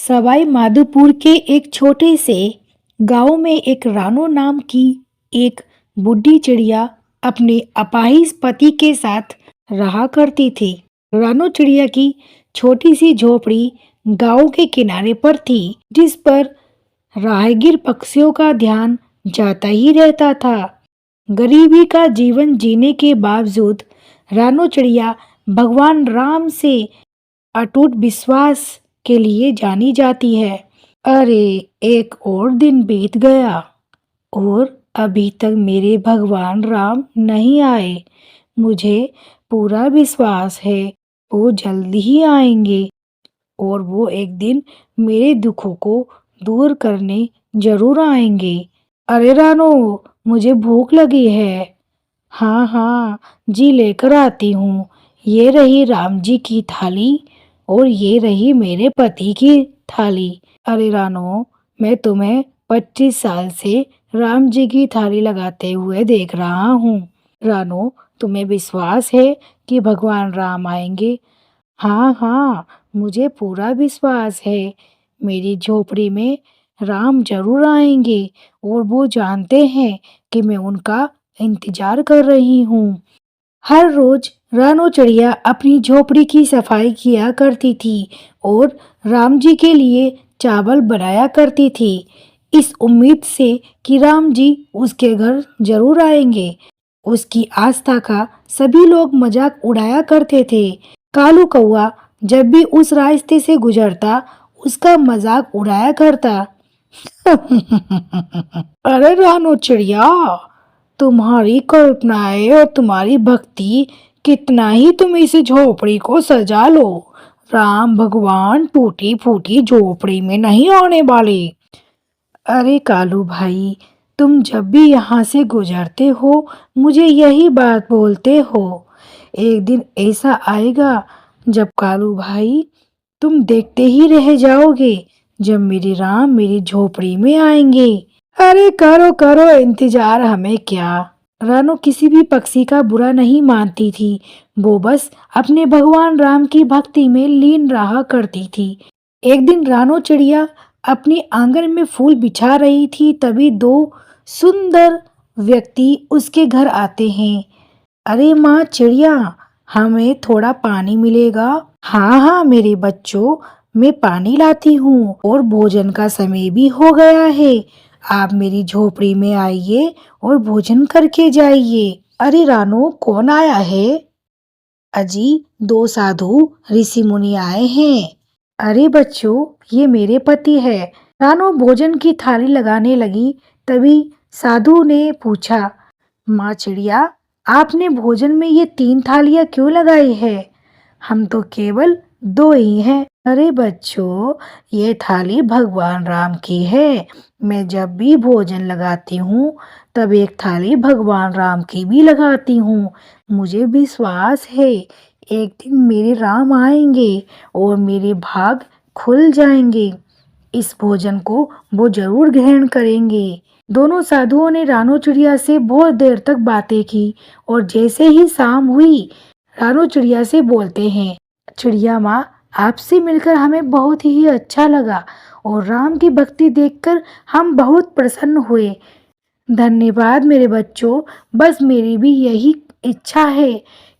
सवाई माधोपुर के एक छोटे से गांव में एक रानो नाम की एक बूढ़ी चिड़िया अपने अपाहिज पति के साथ रहा करती थी। रानो चिड़िया की छोटी सी झोपड़ी गांव के किनारे पर थी, जिस पर राहगीर पक्षियों का ध्यान जाता ही रहता था। गरीबी का जीवन जीने के बावजूद रानो चिड़िया भगवान राम से अटूट विश्वास के लिए जानी जाती है। अरे, एक और दिन बीत गया और अभी तक मेरे भगवान राम नहीं आए। मुझे पूरा विश्वास है वो जल्दी ही आएंगे और वो एक दिन मेरे दुखों को दूर करने जरूर आएंगे। अरे रानो, मुझे भूख लगी है। हाँ हाँ जी, लेकर आती हूँ। ये रही राम जी की थाली और ये रही मेरे पति की थाली। अरे रानो, मैं तुम्हें 25 साल से राम जी की थाली लगाते हुए देख रहा हूँ। रानो, तुम्हें विश्वास है कि भगवान राम आएंगे? हाँ हाँ, मुझे पूरा विश्वास है। मेरी झोपड़ी में राम जरूर आएंगे और वो जानते हैं कि मैं उनका इंतजार कर रही हूँ। हर रोज रानो चिड़िया अपनी झोपड़ी की सफाई किया करती थी और राम जी के लिए चावल बनाया करती थी, इस उम्मीद से कि राम जी उसके घर जरूर आएंगे। उसकी आस्था का सभी लोग मजाक उड़ाया करते थे। कालू कौआ जब भी उस रास्ते से गुजरता, उसका मजाक उड़ाया करता। अरे रानो चिड़िया, तुम्हारी कल्पनाएं और तुम्हारी भक्ति, कितना ही तुम इस झोपड़ी को सजा लो, राम भगवान टूटी फूटी झोपड़ी में नहीं आने वाले। अरे कालू भाई, तुम जब भी यहाँ से गुजरते हो मुझे यही बात बोलते हो। एक दिन ऐसा आएगा जब कालू भाई तुम देखते ही रह जाओगे, जब मेरे राम मेरी झोपड़ी में आएंगे। अरे करो करो इंतजार, हमें क्या। रानो किसी भी पक्षी का बुरा नहीं मानती थी, वो बस अपने भगवान राम की भक्ति में लीन रहा करती थी। एक दिन रानो चिड़िया अपनी आंगन में फूल बिछा रही थी, तभी दो सुंदर व्यक्ति उसके घर आते हैं। अरे माँ चिड़िया, हमें थोड़ा पानी मिलेगा? हाँ हाँ मेरे बच्चों, मैं पानी लाती हूँ और भोजन का समय भी हो गया है। आप मेरी झोपड़ी में आइए और भोजन करके जाइए। अरे रानो, कौन आया है? अजी, दो साधु ऋषि मुनि आए हैं। अरे बच्चों, ये मेरे पति है। रानो भोजन की थाली लगाने लगी, तभी साधु ने पूछा, माँ चिड़िया, आपने भोजन में ये 3 थालियां क्यों लगाई है? हम तो केवल 2 ही हैं। अरे बच्चों, ये थाली भगवान राम की है। मैं जब भी भोजन लगाती हूँ तब एक थाली भगवान राम की भी लगाती हूँ। मुझे विश्वास है एक दिन मेरे राम आएंगे और मेरे भाग खुल जाएंगे। इस भोजन को वो जरूर ग्रहण करेंगे। दोनों साधुओं ने रानो चिड़िया से बहुत देर तक बातें की और जैसे ही शाम हुई, रानो चिड़िया से बोलते हैं, चिड़िया माँ, आपसे मिलकर हमें बहुत ही अच्छा लगा और राम की भक्ति देखकर हम बहुत प्रसन्न हुए। धन्यवाद मेरे बच्चों, बस मेरी भी यही इच्छा है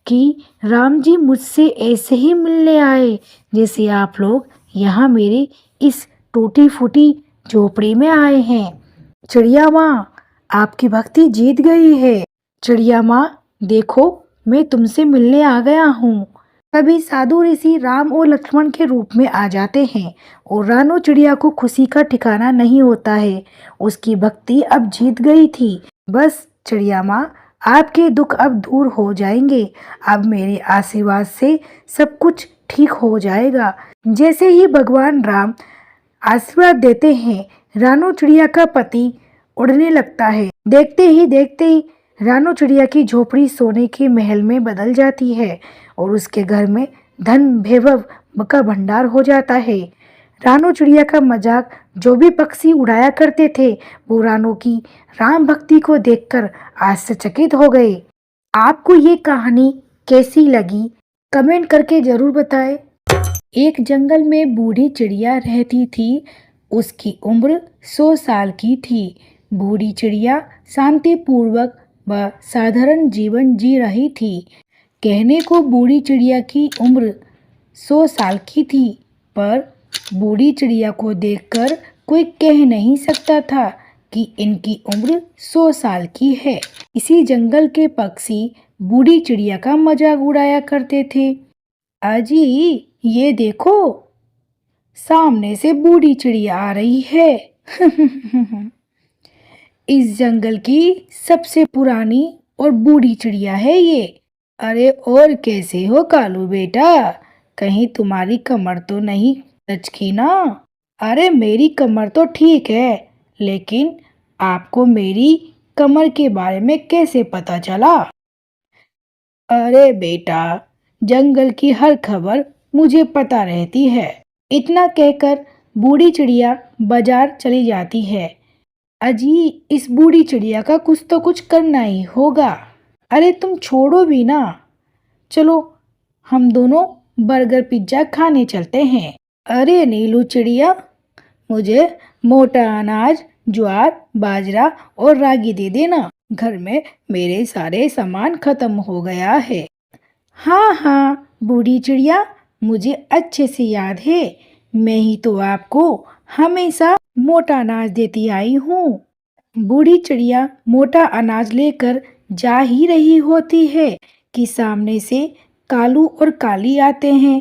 कि राम जी मुझसे ऐसे ही मिलने आए जैसे आप लोग यहाँ मेरे इस टूटी फूटी झोपड़ी में आए हैं। चिड़िया माँ, आपकी भक्ति जीत गई है। चिड़िया माँ, देखो मैं तुमसे मिलने आ गया हूँ। तभी साधु ऋषि राम और लक्ष्मण के रूप में आ जाते हैं और रानो चिड़िया को खुशी का ठिकाना नहीं होता है। उसकी भक्ति अब जीत गई थी। बस चिड़िया माँ, आपके दुख अब दूर हो जाएंगे। अब मेरे आशीर्वाद से सब कुछ ठीक हो जाएगा। जैसे ही भगवान राम आशीर्वाद देते हैं, रानो चिड़िया का पति उड़ने लगता है। देखते ही देखते ही रानो चिड़िया की झोपड़ी सोने के महल में बदल जाती है और उसके घर में धन वैभव का भंडार हो जाता है। रानो चिड़िया का मजाक जो भी पक्षी उड़ाया करते थे, वो रानो की राम भक्ति को देखकर आश्चर्यचकित हो गए। आपको ये कहानी कैसी लगी, कमेंट करके जरूर बताएं। एक जंगल में बूढ़ी चिड़िया रहती थी। उसकी उम्र 100 साल की थी। बूढ़ी चिड़िया शांतिपूर्वक व साधारण जीवन जी रही थी। कहने को बूढ़ी चिड़िया की उम्र 100 साल की थी, पर बूढ़ी चिड़िया को देखकर कोई कह नहीं सकता था कि इनकी उम्र 100 साल की है। इसी जंगल के पक्षी बूढ़ी चिड़िया का मजाक उड़ाया करते थे। अजी, ये देखो, सामने से बूढ़ी चिड़िया आ रही है। इस जंगल की सबसे पुरानी और बूढ़ी चिड़िया है ये। अरे और कैसे हो कालू बेटा? कहीं तुम्हारी कमर तो नहीं लचकी ना? अरे मेरी कमर तो ठीक है, लेकिन आपको मेरी कमर के बारे में कैसे पता चला? अरे बेटा, जंगल की हर खबर मुझे पता रहती है। इतना कहकर बूढ़ी चिड़िया बाजार चली जाती है। अजी, इस बूढ़ी चिड़िया का कुछ तो कुछ करना ही होगा। अरे तुम छोड़ो भी ना, चलो हम दोनों बर्गर पिज्जा खाने चलते हैं। अरे नीलू चिड़िया, मुझे मोटा अनाज, ज्वार, बाजरा और रागी दे देना। घर में मेरे सारे सामान खत्म हो गया है। हाँ हाँ बूढ़ी चिड़िया, मुझे अच्छे से याद है। मैं ही तो आपको हमेशा मोटा अनाज देती आई हूँ। बूढ़ी चिड़िया मोटा अनाज लेकर जा ही रही होती है कि सामने से कालू और काली आते हैं।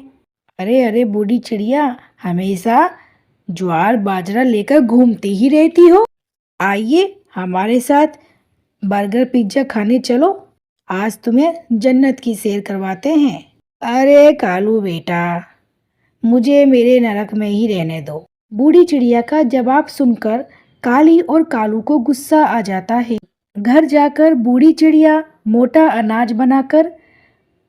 अरे अरे बूढ़ी चिड़िया, हमेशा ज्वार बाजरा लेकर घूमती ही रहती हो। आइए हमारे साथ बर्गर पिज्जा खाने चलो। आज तुम्हें जन्नत की सैर करवाते हैं। अरे कालू बेटा, मुझे मेरे नरक में ही रहने दो। बूढ़ी चिड़िया का जवाब सुनकर काली और कालू को गुस्सा आ जाता है। घर जाकर बूढ़ी चिड़िया मोटा अनाज बनाकर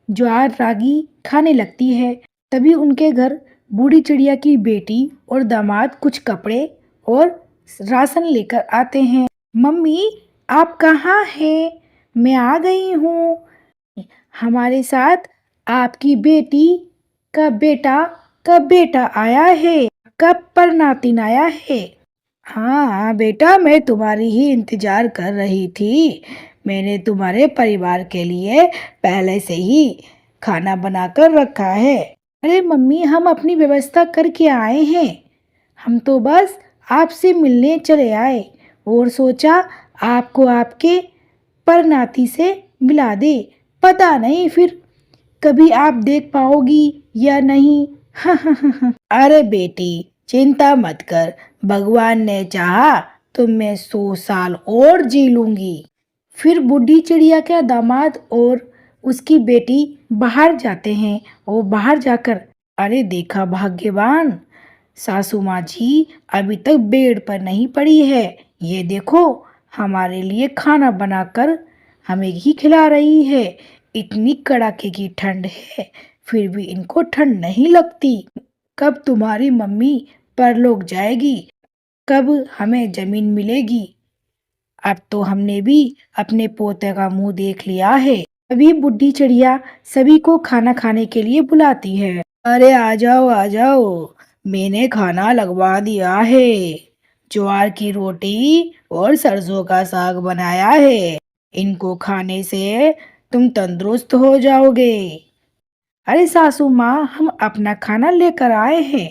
ज्वार रागी खाने लगती है। तभी उनके घर बूढ़ी चिड़िया की बेटी और दामाद कुछ कपड़े और राशन लेकर आते हैं। मम्मी, आप कहाँ हैं? मैं आ गई हूँ। हमारे साथ आपकी बेटी का बेटा आया है, कब पर नातिन आया है। हाँ हाँ बेटा, मैं तुम्हारी ही इंतजार कर रही थी। मैंने तुम्हारे परिवार के लिए पहले से ही खाना बनाकर रखा है। अरे मम्मी, हम अपनी व्यवस्था करके आए हैं। हम तो बस आपसे मिलने चले आए और सोचा आपको आपके परनाती से मिला दे। पता नहीं फिर कभी आप देख पाओगी या नहीं। अरे बेटी, चिंता मत कर, भगवान ने चाहा तो मैं 100 साल और जी लूंगी। फिर बूढ़ी चिड़िया का दामाद और उसकी बेटी बाहर जाते हैं और बाहर जाकर अरे देखा भाग्यवान, सासू माँ जी अभी तक बेड पर नहीं पड़ी है। ये देखो, हमारे लिए खाना बनाकर हमें ही खिला रही है। इतनी कड़ाके की ठंड है, फिर भी इनको ठंड नहीं लगती। कब तुम्हारी मम्मी परलोक जाएगी? कब हमें जमीन मिलेगी? अब तो हमने भी अपने पोते का मुंह देख लिया है। अभी बुढ़ी चिड़िया सभी को खाना खाने के लिए बुलाती है। अरे आ जाओ, मैंने खाना लगवा दिया है। ज्वार की रोटी और सरसों का साग बनाया है। इनको खाने से तुम तंदुरुस्त हो जाओगे। अरे सासू माँ, हम अपना खाना लेकर आए हैं।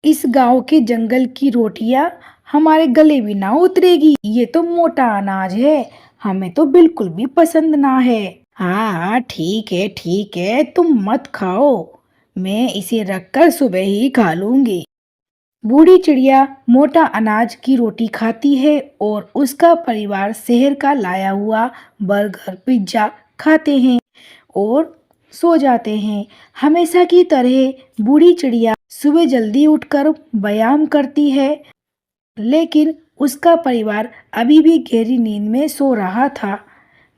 इस गांव के जंगल की रोटियां हमारे गले भी ना उतरेगी। ये तो मोटा अनाज है, हमें तो बिल्कुल भी पसंद ना है। हाँ हाँ ठीक है, तुम मत खाओ, मैं इसे रखकर सुबह ही खा लूंगी। बूढ़ी चिड़िया मोटा अनाज की रोटी खाती है और उसका परिवार शहर का लाया हुआ बर्गर पिज्जा खाते हैं और सो जाते हैं। हमेशा की तरह बूढ़ी चिड़िया सुबह जल्दी उठकर व्यायाम करती है, लेकिन उसका परिवार अभी भी गहरी नींद में सो रहा था।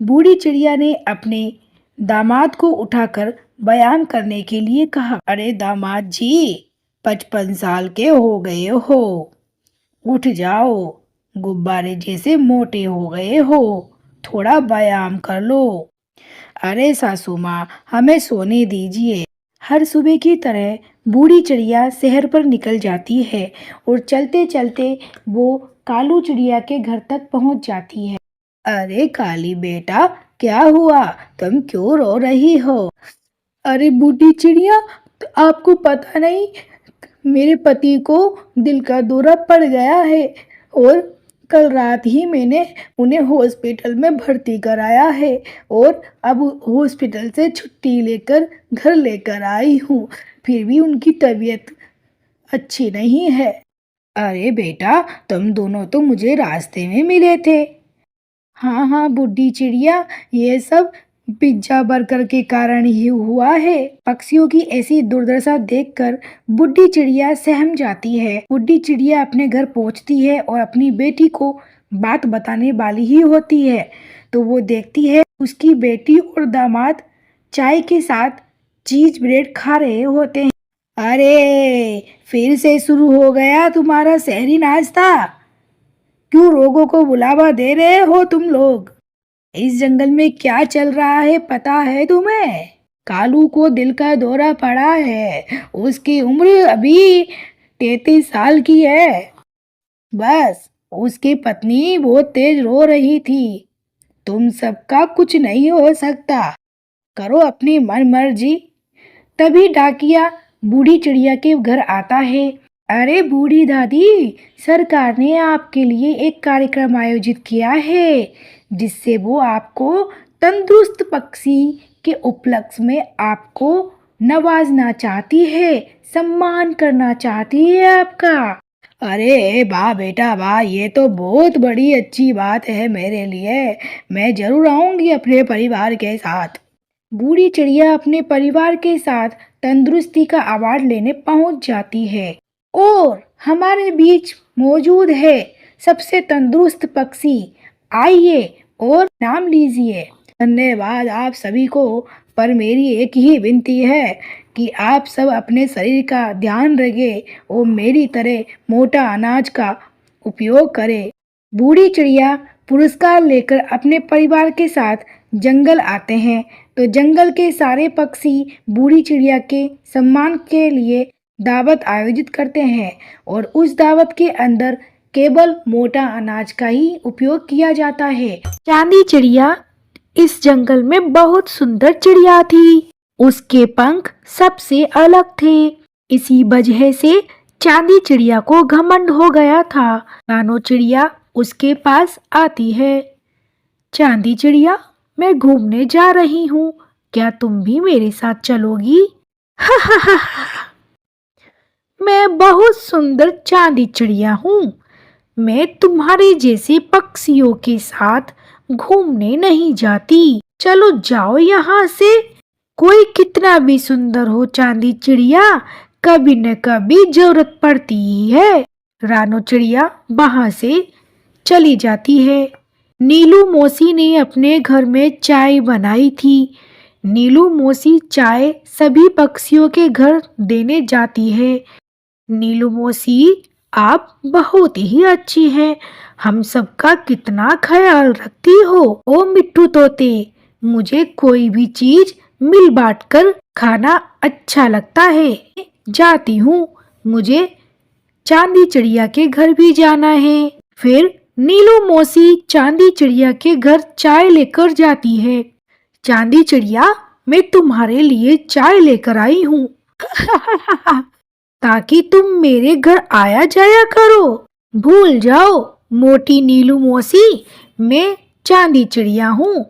बूढ़ी चिड़िया ने अपने दामाद को उठाकर व्यायाम करने के लिए कहा। अरे दामाद जी, 55 साल के हो गए हो, उठ जाओ, गुब्बारे जैसे मोटे हो गए हो, थोड़ा व्यायाम कर लो। अरे सासू माँ, हमें सोने दीजिए। हर सुबह की तरह बूढ़ी चिड़िया शहर पर निकल जाती है और चलते चलते वो कालू चिड़िया के घर तक पहुंच जाती है। अरे काली बेटा, क्या हुआ? तुम क्यों रो रही हो? अरे बूढ़ी चिड़िया, आपको पता नहीं, मेरे पति को दिल का दौरा पड़ गया है और कल रात ही मैंने उन्हें हॉस्पिटल में भर्ती कराया है और अब हॉस्पिटल से छुट्टी लेकर घर लेकर आई हूँ। फिर भी उनकी तबीयत अच्छी नहीं है। अरे बेटा, तुम दोनों तो मुझे रास्ते में मिले थे। हाँ हाँ बूढ़ी चिड़िया, ये सब पिज्जा बर्गर के कारण ही हुआ है। पक्षियों की ऐसी दुर्दशा देखकर बूढ़ी चिड़िया सहम जाती है। बूढ़ी चिड़िया अपने घर पहुंचती है और अपनी बेटी को बात बताने वाली ही होती है, तो वो देखती है उसकी बेटी और दामाद चाय के साथ चीज ब्रेड खा रहे होते हैं। अरे फिर से शुरू हो गया तुम्हारा शहरी नाश्ता? क्यों रोगों को बुलावा दे रहे हो तुम लोग? इस जंगल में क्या चल रहा है पता है तुम्हें? कालू को दिल का दौरा पड़ा है। उसकी उम्र अभी 33 साल की है। बस उसकी पत्नी बहुत तेज रो रही थी। तुम सबका कुछ नहीं हो सकता, करो अपनी मन मर्जी। तभी डाकिया बूढ़ी चिड़िया के घर आता है। अरे बूढ़ी दादी, सरकार ने आपके लिए एक कार्यक्रम आयोजित किया है जिससे वो आपको तंदुरुस्त पक्षी के उपलक्ष्य में आपको नवाजना चाहती है, सम्मान करना चाहती है आपका। अरे वाह बेटा वाह, ये तो बहुत बड़ी अच्छी बात है मेरे लिए। मैं जरूर आऊंगी अपने परिवार के साथ। बूढ़ी चिड़िया अपने परिवार के साथ तंदुरुस्ती का अवार्ड लेने पहुंच जाती है और हमारे बीच मौजूद है सबसे तंदुरुस्त पक्षी। आइए और नाम लीजिए। धन्यवाद आप सभी को, पर मेरी एक ही विनती है कि आप सब अपने शरीर का ध्यान रखें और मेरी तरह मोटा अनाज का उपयोग करें। बूढ़ी चिड़िया पुरस्कार लेकर अपने परिवार के साथ जंगल आते हैं, तो जंगल के सारे पक्षी बूढ़ी चिड़िया के सम्मान के लिए दावत आयोजित करते हैं और उस दावत के अंदर केवल मोटा अनाज का ही उपयोग किया जाता है। चांदी चिड़िया इस जंगल में बहुत सुंदर चिड़िया थी। उसके पंख सबसे अलग थे। इसी वजह से चांदी चिड़िया को घमंड हो गया था। रानो चिड़िया उसके पास आती है। चांदी चिड़िया, मैं घूमने जा रही हूँ, क्या तुम भी मेरे साथ चलोगी? मैं बहुत सुंदर चांदी चिड़िया हूँ, मैं तुम्हारे जैसे पक्षियों के साथ घूमने नहीं जाती। चलो जाओ यहाँ से। कोई कितना भी सुंदर हो चांदी चिड़िया, कभी न कभी जरूरत पड़ती ही है। रानो चिड़िया वहां से चली जाती है। नीलू मौसी ने अपने घर में चाय बनाई थी। नीलू मौसी चाय सभी पक्षियों के घर देने जाती है। नीलू मौसी, आप बहुत ही अच्छी हैं, हम सबका कितना ख्याल रखती हो। ओ मिट्ठू तोते, मुझे कोई भी चीज मिल बांट कर खाना अच्छा लगता है। जाती हूँ, मुझे चांदी चिड़िया के घर भी जाना है। फिर नीलू मौसी चांदी चिड़िया के घर चाय लेकर जाती है। चांदी चिड़िया, मैं तुम्हारे लिए चाय लेकर आई हूँ ताकि तुम मेरे घर आया जाया करो। भूल जाओ मोटी नीलू मौसी, मैं चांदी चिड़िया हूँ।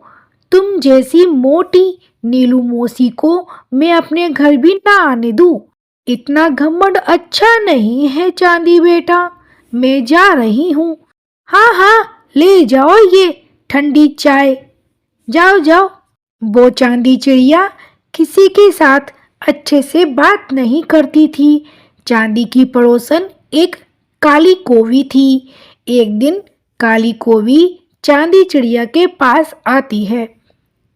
तुम जैसी मोटी नीलू मौसी को मैं अपने घर भी ना आने दूँ। इतना घमंड अच्छा नहीं है चांदी बेटा, मैं जा रही हूँ। हाँ हाँ, ले जाओ ये ठंडी चाय, जाओ जाओ। वो चांदी चिड़िया किसी के साथ अच्छे से बात नहीं करती थी। चांदी की पड़ोसन एक काली कौवी थी। एक दिन काली कौवी चांदी चिड़िया के पास आती है।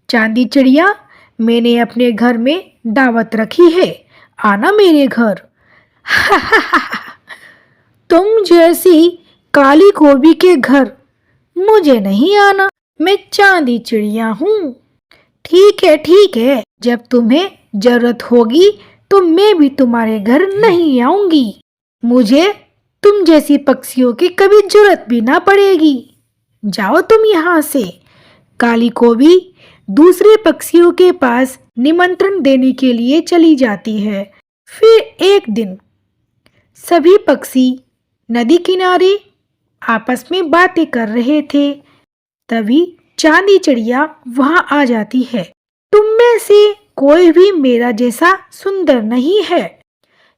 चांदी चिड़िया, मैंने अपने घर में दावत रखी है, आना मेरे घर। तुम जैसी काली कौवी के घर मुझे नहीं आना, मैं चांदी चिड़िया हूँ। ठीक है, जब तुम्हें जरूरत होगी तो मैं भी तुम्हारे घर नहीं आऊंगी। मुझे तुम जैसी पक्षियों की कभी जरूरत भी ना पड़ेगी। जाओ तुम यहाँ से। काली कौवी दूसरे पक्षियों के पास निमंत्रण देने के लिए चली जाती है। फिर एक दिन सभी पक्षी नदी किनारे आपस में बातें कर रहे थे। तभी चांदी चिड़िया वहां आ जाती है। तुम में से कोई भी मेरा जैसा सुंदर नहीं है,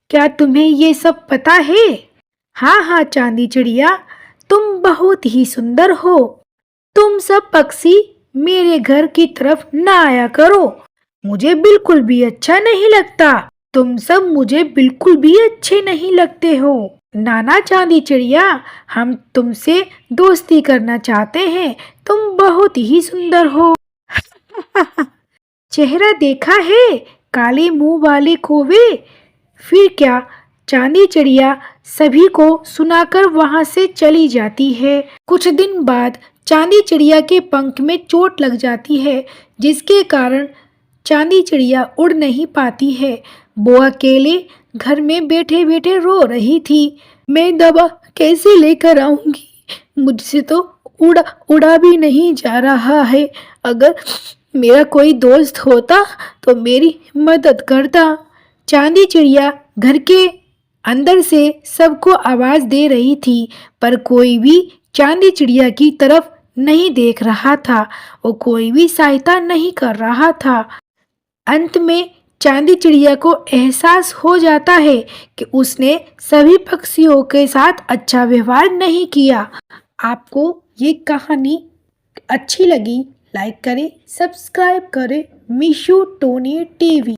क्या तुम्हें ये सब पता है? हाँ हाँ चांदी चिड़िया, तुम बहुत ही सुंदर हो। तुम सब पक्षी मेरे घर की तरफ न आया करो, मुझे बिल्कुल भी अच्छा नहीं लगता। तुम सब मुझे बिल्कुल भी अच्छे नहीं लगते हो। नाना चांदी चिड़िया, हम तुमसे दोस्ती करना चाहते हैं, तुम बहुत ही सुंदर हो। चेहरा देखा है काले मुंह वाले कौवे। फिर क्या, चांदी चिड़िया सभी को सुनाकर वहां से चली जाती है। कुछ दिन बाद चांदी चिड़िया के पंख में चोट लग जाती है, जिसके कारण चांदी चिड़िया उड़ नहीं पाती है। वो अकेले घर में बैठे बैठे रो रही थी। मैं दवा कैसे लेकर आऊंगी? मुझसे तो उड़ा भी नहीं जा रहा है। अगर मेरा कोई दोस्त होता तो मेरी मदद करता। चांदी चिड़िया घर के अंदर से सबको आवाज दे रही थी, पर कोई भी चांदी चिड़िया की तरफ नहीं देख रहा था। वो कोई भी सहायता नहीं कर रहा था। अंत में चांदी चिड़िया को एहसास हो जाता है कि उसने सभी पक्षियों के साथ अच्छा व्यवहार नहीं किया। आपको ये कहानी अच्छी लगी, लाइक करें, सब्सक्राइब करें। Mishu Tony TV.